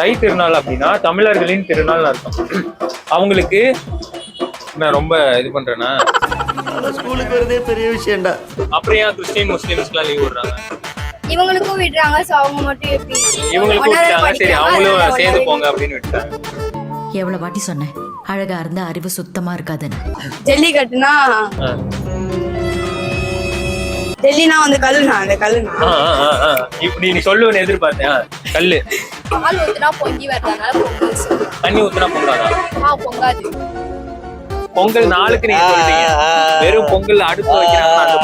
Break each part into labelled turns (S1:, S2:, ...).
S1: தை திருநாள் அப்படின்னா தமிழர்களின் திருநாள் அர்த்தம். அவங்களுக்கு நான் ரொம்ப இது பண்றேன்னா
S2: ஸ்கூலுக்கு வரதே பெரிய விஷயம்டா.
S1: அப்புறம் ஏன் கிறிஸ்டின் முஸ்லிம்ஸ்க்குலாம் லீவ் விடுறாங்க?
S3: இவங்களுக்கும் விடுறாங்க. சோ அவங்க மட்டும் எப்படி
S1: இவங்களுக்கும் விட்டாங்க, சரி அவங்களும் சேர்ந்து போங்க அப்படின்னு விட்டாங்க.
S4: எவ்வளவு வாட்டி சொன்னேன் அழகா இருந்தா அறிவு சுத்தமா இருக்காதுன்னு.
S3: ஜல்லிக்கட்டுனா ஜல்லினா வந்து கல்லுனா அந்த கல்லுனா
S1: இப்படி நீ சொல்லுவேன்னு எதிர்பார்த்தேன். கல்லு
S3: பால் ஊத்துனா பொங்கி வரதுனால பொங்கல் சொல்றோம்.
S1: தண்ணி ஊத்துனா பொங்காதா?
S3: பொங்காது.
S1: பொங்கல் நாளுக்கு நீங்க சொல்றீங்க. வெறும் பொங்கல் அடுப்பு வைக்கிறாங்க. அந்த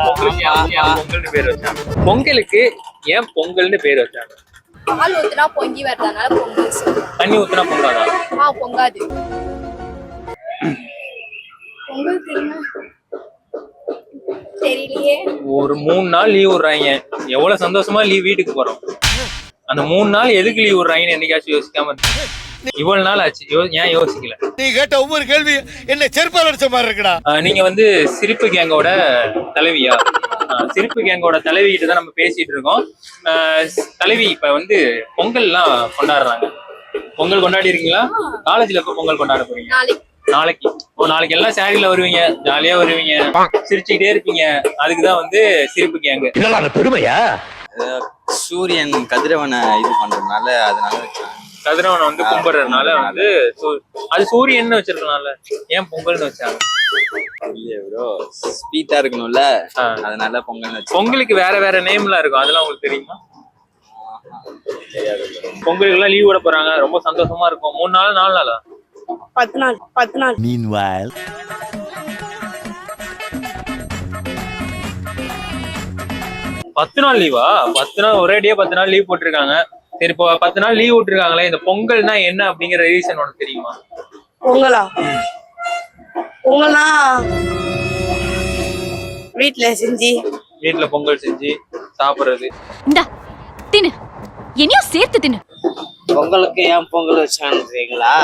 S1: பொங்கலுக்கு ஏன் பொங்கல்னு பேர் வச்சாங்க? பொங்கலுக்கு ஏன் பொங்கல்னு பேர் வச்சாங்க?
S3: பால் ஊத்துனா பொங்கி வரதுனால பொங்கல் சொல்றோம்.
S1: தண்ணி ஊத்துனா பொங்காதா?
S3: பொங்காது. பொங்கல் தெரியலையே.
S1: ஒரு 3 நாள் லீவ் விடுறாங்க. எவ்வளவு சந்தோஷமா லீவ் வீட்டுக்கு போறோம். அந்த 3 நாள் எதுக்கு லீவ் விடுறாங்கன்னு என்னைக்காச்சும் யோசிக்காம இவ்வளவு நாள் ஆச்சு, ஏன் யோசிக்கல?
S2: நீ கேட்ட ஒவ்வொரு கேள்வி என்ன செருப்பால் அடிச்ச மாதிரி இருக்குடா.
S1: நீங்க வந்து சிரிப்பு கேங்கோட தலைவியா? சிரிப்பு கேங்கோட தலைவி கிட்ட தான் நம்ம பேசிட்டு இருக்கோம். தலைவி இப்ப வந்து பொங்கல் எல்லாம் கொண்டாடுறாங்க. பொங்கல் கொண்டாடி இருக்கீங்களா? காலேஜ்ல எப்ப பொங்கல் கொண்டாட போறீங்க? நாளைக்கு. நாளைக்கு எல்லாம் சாரில வருவீங்க, ஜாலியா வருவீங்க, சிரிச்சுக்கிட்டே இருப்பீங்க. அதுக்குதான் வந்து சிரிப்பு கேங்கு.
S2: பெருமையா?
S5: சூரியன் கதிரவனை இது பண்றதுனால அதனால
S1: கதிரவனை வந்து கும்பிடுறதுனால வந்து அது சூரியன் வச்சிருக்கனால ஏன் பொங்கல்னு வச்சாங்க?
S5: ப்ரோ ஸ்வீட்டா இருக்கணும்ல, அதனால பொங்கல் வச்சு.
S1: பொங்கலுக்கு வேற வேற நேம்லாம் இருக்கும், அதெல்லாம் உங்களுக்கு தெரியுமா? பொங்கலுக்கு எல்லாம் லீவ் விட போறாங்க, ரொம்ப சந்தோஷமா இருக்கும். 3 நாள் 4 நாளா?
S3: 10 நாள். 10 நாள்.
S2: Meanwhile,
S1: 10 நாள் லீவா? 10 நாள் ஒரேடியா 10 நாள் லீவ் போட்டிருக்காங்க. சரி, இப்போ 10 நாள் லீவ் விட்டுருக்காங்களே, இந்த பொங்கல்னா என்ன அப்படிங்கிற ரீசன் உனக்கு தெரியுமா?
S3: பொங்கலா? பொங்கல்னா வீட்டுல
S1: பொங்கல் செஞ்சு சாப்பிடுறது.
S6: இந்தா தின்னு, என்னையும் சேர்த்து தின்னு.
S7: பொங்கலுக்கு ஏன் பொங்கல் வச்சாங்களா?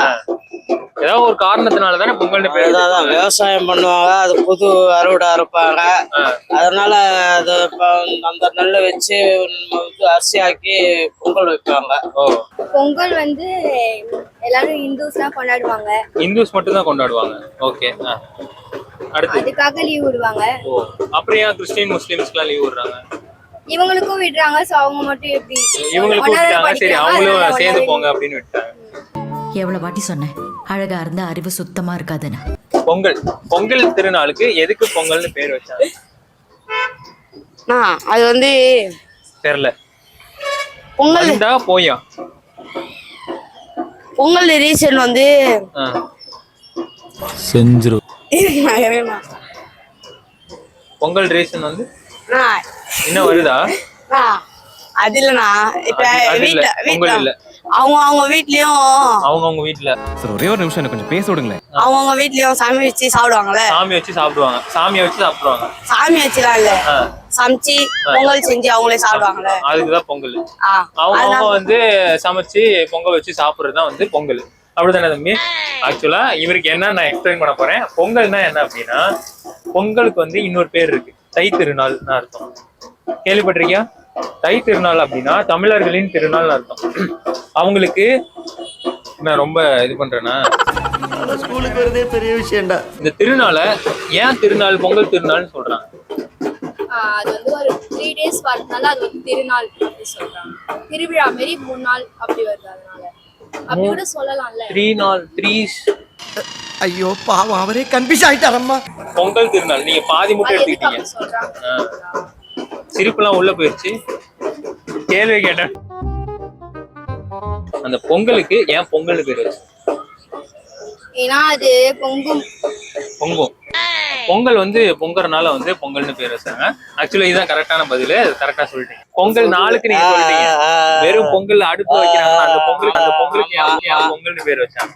S1: ஏதாவது ஒரு காரணத்தினால தானே பொங்கல்னு பேர்.
S7: அதான் விவசாயம் பண்ணுவாங்க, அது புது அறுவடை அறுப்பாங்க, அதனால அது அந்த நெல்லை வச்சு அரிசி ஆக்கி பொங்கல் வைப்பாங்க.
S3: பொங்கல் வந்து எல்லாரும் இந்துஸ் தான் கொண்டாடுவாங்க.
S1: இந்துஸ் மட்டும் தான் கொண்டாடுவாங்க. ஓகே, அடுத்து
S3: அதுக்காக லீவ் விடுவாங்க.
S1: அப்புறம் ஏன் கிறிஸ்டின் முஸ்லிம்ஸ்க்குலாம் லீவ் விடுறாங்க?
S3: இவங்களுக்கும் விடுறாங்க. சோ அவங்க மட்டும் எப்படி
S1: இவங்களுக்கும் விட்டாங்க, சரி அவங்களும் சேர்ந்து போங்க அப்படின்னு விட்டாங்க.
S4: எவ்வளவு வாட்டி சொன்னேன் அழகா இருந்தா அறிவு சுத்தமா இருக்காதுன்னு.
S1: பொங்கல் திருநாளுக்கு எதுக்கு பொங்கல்னு பேர் வச்சாங்க?
S3: அது வந்து
S1: தெரியல.
S3: பொங்கல்
S1: போயா
S3: பொங்கல் ரீசன் வந்து
S2: செஞ்சிரு.
S1: பொங்கல் ரீசன் வந்து இன்னும் வருதா?
S3: அது இல்லண்ணா, இப்ப வீட்டுல அவங்க வீட்ல
S2: ஒரே ஒரு நிமிஷம் கொஞ்சம் பேச விடுங்களேன்.
S3: அவங்க வீட்லயும் சாமி வச்சு சாப்பிடுவாங்கல்ல.
S1: சாமியை வச்சு சாப்பிடுவாங்க.
S3: சாமி வச்சுலாம் இல்ல, சமைச்சு பொங்கல் செஞ்சு அவங்களே சாப்பிடுவாங்கல்ல,
S1: அதுக்குதான் பொங்கல். அவங்க வந்து சமைச்சு பொங்கல் வச்சு சாப்பிடுறதுதான் வந்து பொங்கல். அப்படித்தானே தம்பி? ஆக்சுவலா இவருக்கு என்ன நான் எக்ஸ்பிளைன் பண்ண போறேன். பொங்கல்னா என்ன அப்படின்னா, பொங்கலுக்கு வந்து இன்னொரு பேர் இருக்கு, தை திருநாள் அர்த்தம். கேள்விப்பட்டிருக்கியா? தை திருநாள் அப்படின்னா தமிழர்களின் திருநாள் அர்த்தம். அவங்களுக்கு நான் ரொம்ப இது பண்றேன்னா
S2: ஸ்கூலுக்கு வரதே பெரிய விஷயம்டா.
S1: இந்த திருநாளை ஏன் திருநாள் பொங்கல் திருநாள்னு சொல்றாங்க?
S3: அது வந்து ஒரு 3 days வரதுனால அது வந்து திருநாள் அப்படி சொல்றாங்க. திருவிழா மாரி 3 நாள் அப்படி வருது, அதனால அப்படி கூட சொல்லலாம்ல.
S1: 3 நாள் 3.
S2: ஐயோ பாவம், அவரே கன்ஃபியூஸ் ஆயிட்டாரம்மா.
S1: பொங்கல் திருநாள் நீங்க பாதி மட்டும் எடுத்துக்கிட்டீங்க. சிரிப்புலாம் உள்ள போயிடுச்சு. கேள்வி கேட்டேன். அந்த பொங்கலுக்கு ஏன் பொங்கல்னு பேர் வச்சு?
S3: ஏன்னா அது பொங்கும்.
S1: பொங்கல் வந்து பொங்கறனால வந்து பொங்கல்னு பேர் வச்சாங்க. ஆக்சுவலா இதுதான் கரெக்டான பதில். கரெக்டா சொல்லிட்டீங்க. பொங்கல் நாளுக்கு நீங்க சொல்லிட்டீங்க. வெறும் பொங்கல் அடுப்பு வைக்கிறாங்க, அந்த பொங்கலுக்கு ஏன் பொங்கல்னு பேர் வச்சாங்க?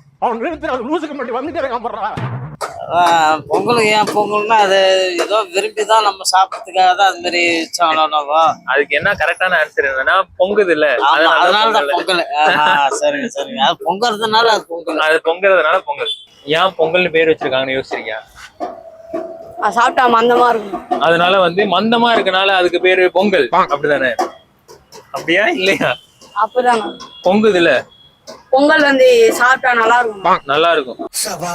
S7: பொங்கலுக்கு ஏன் பொங்கல்னா அது ஏதோ விரும்பிதான் நம்ம சாப்பிட்றதுக்காக தான் அது மாதிரி வச்சாங்களா.
S1: அதுக்கு என்ன கரெக்டான ஆன்சர் என்னன்னா பொங்குது இல்ல,
S7: அதனாலதான் பொங்கல். சரிங்க, அது பொங்கறதுனால அது பொங்கல்.
S1: அது பொங்குறதுனால பொங்கல். ஏன் பொங்கல்னு பேர் வச்சிருக்காங்கன்னு யோசிச்சிருக்கியா?
S3: சாப்பிட்டா மந்தமா இருக்கும்,
S1: அதனால வந்து மந்தமா இருக்கனால அதுக்கு பேரு பொங்கல். அப்படிதானே? அப்படியா இல்லையா?
S3: அப்பதான்
S1: பொங்குது இல்ல,
S8: பொங்கல் வந்து சாப்பிட்டா நல்லா இருக்கும்.
S1: நல்லா இருக்கும்.
S2: சபா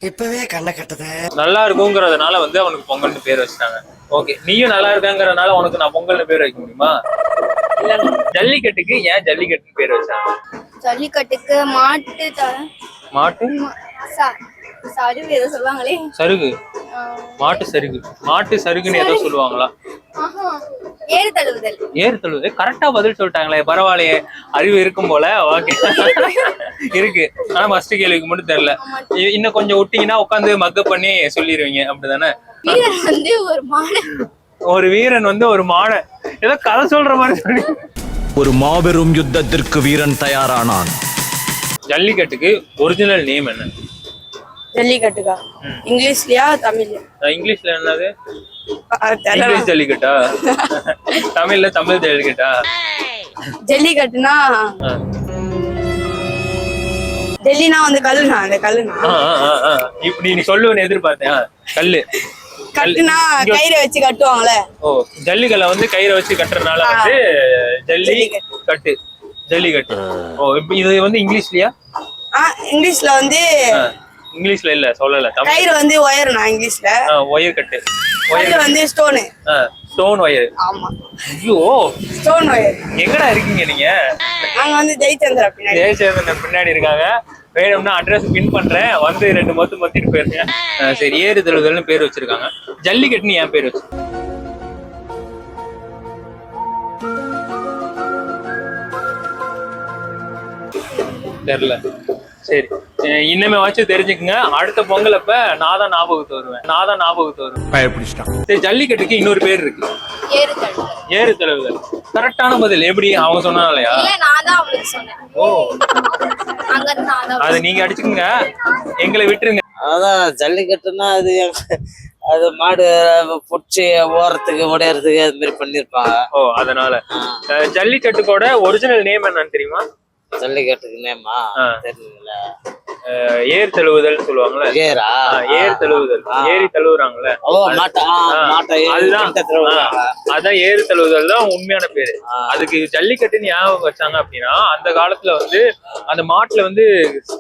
S2: இப்பவே கண்ணை கட்டுது.
S1: நல்லா இருக்குங்கிறதுனால வந்து அவனுக்கு பொங்கல்னு பேர் வச்சிட்டாங்க. ஓகே, நீயும் நல்லா இருக்காங்கிறதுனால உனக்கு நான் பொங்கல்னு பேர் வைக்க முடியுமா? ஜல்லிக்கட்டுக்கு ஏன் ஜல்லிக்கட்டுன்னு பேர் வச்சாங்க?
S3: ஜல்லிக்கட்டுக்கு மாட்டு சருகு ஏதோ சொல்லுவாங்களே.
S1: சருகு, மாட்டு சருகு, மாட்டு சருகுன்னு ஏதோ சொல்லுவாங்களா?
S3: ஏறு தழுவுதல்.
S1: ஏறு தழுவுதல். கரெக்டா பதில் சொல்லிட்டாங்களே, பரவாயில்லையே, அறிவு இருக்கும் போல. ஓகே இருக்கு, ஆனா ஃபர்ஸ்ட் கேள்விக்கு மட்டும் தெரியல. இன்னும் கொஞ்சம் விட்டீங்கன்னா உட்காந்து மக்கப் பண்ணி சொல்லிடுவீங்க, அப்படிதானே?
S3: வீரன் வந்து ஒரு மாடு.
S1: ஒரு வீரன் வந்து ஒரு மாடை ஏதோ கதை சொல்ற மாதிரி சொல்லி.
S9: ஒரு மாபெரும் யுத்தத்திற்கு வீரன் தயாரானான்.
S1: ஜல்லிக்கட்டுக்கு ஒரிஜினல் நேம் என்ன?
S8: ஜல்லிக்கட்டுக்கா இங்கிலீஷ்லயா தமிழ்ல?
S1: இங்கிலீஷ்ல என்னது? இங்கிலீஷ் ஜல்லிக்கட்டா? தமிழ்ல தமிழ் ஜல்லிக்கட்டா?
S8: ஜல்லிக்கட்டுனா டெல்லினா வந்து கல்லுனா, அந்த கல்லுனா
S1: இப்படி நீ சொல்லுவேன்னு எதிர்பார்த்தேன். கல்லு
S8: கட்டுனா கயிறை வச்சு கட்டுவாங்களே.
S1: ஓ, ஜல்லிக்கல்ல வந்து கயிறை வச்சு கட்டுறதுனால வந்து ஜல்லி கட்டு, ஜல்லிக்கட்டு. ஓ, இப்ப இது வந்து இங்கிலீஷ்லயா?
S8: இங்கிலீஷ்ல வந்து
S1: இங்கிலீஷ்ல இல்ல, சொல்லல.
S8: கயிறு வந்து ஒயர்னா இங்கிலீஷ்ல.
S1: ஒயர் கட்டு.
S8: ஒயர் வந்து ஸ்டோனு.
S1: Stone wire.
S8: ஆமா.
S1: ஐயோ,
S8: ஸ்டோன் ஒயர்.
S1: எங்கடா இருக்கீங்க நீங்க?
S8: நாங்க வந்து ஜெயச்சந்திரா பின்னாடி.
S1: ஜெயச்சந்திரன் பின்னாடி இருக்காங்க. வேணும்னா அட்ரஸ் பின் பண்றேன், வந்து 2 மொத்திட்டு போயிருங்க. சரி, ஏறு தழுவுதல்னு பேர் வச்சிருக்காங்க. ஜல்லிக்கட்டுன்னு ஏன் பேர் வச்சு? தெரியல. சரி, இன்னமே வச்சு தெரிஞ்சுக்குங்க. அடுத்த பொங்கல் அப்ப நான் தான் ஞாபகத்து வருவேன். சரி, ஜல்லிக்கட்டுக்கு இன்னொரு பேர் இருக்கு,
S3: ஏறு தழுவுதல்.
S1: ஏறு தழுவுதல். கரெக்டான பதில். எப்படி? அவங்க சொன்னாலையா?
S3: இல்ல, நான் தான் அவங்களுக்கு சொன்னேன்.
S1: ஓ,
S3: அங்க இருந்து நான் தான்.
S1: அது நீங்க அடிச்சுக்குங்க, எங்களை விட்டுருங்க.
S7: அதான் ஜல்லிக்கட்டுன்னா அது மாடு புடிச்சு ஓரத்துக்கு உடையறதுக்கு அது மாதிரி பண்ணிருப்பாங்க.
S1: ஓ, அதனால. ஜல்லிக்கட்டுக்கோட ஒரிஜினல் நேம் என்னன்னு தெரியுமா?
S7: ஜல்லிக்கட்டுக்கு நேமா தெரியல.
S1: ஏர் தழுவுதல் சொல்லுவாங்கல்ல.
S7: ஏரா?
S1: ஏர் தழுவுதல், ஏறி தழுவுறாங்கல்ல.
S7: ஓ,
S1: அதான் ஏறு தழுவுதல் தான் உண்மையான பேரு. அதுக்கு ஜல்லிக்கட்டுன்னு ஞாபகம் வச்சாங்க அப்படின்னா, அந்த காலத்துல வந்து அந்த மாட்டுல வந்து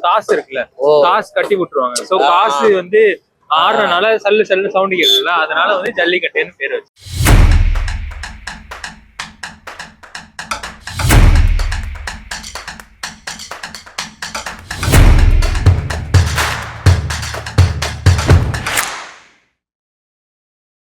S1: காசு இருக்குல்ல, காசு கட்டி விட்டுருவாங்க. சோ காசு வந்து ஆடுறதுனால சல்லு சல்லு சவுண்ட் கேட்கும்ல, அதனால வந்து ஜல்லிக்கட்டுன்னு பேர் வச்சு.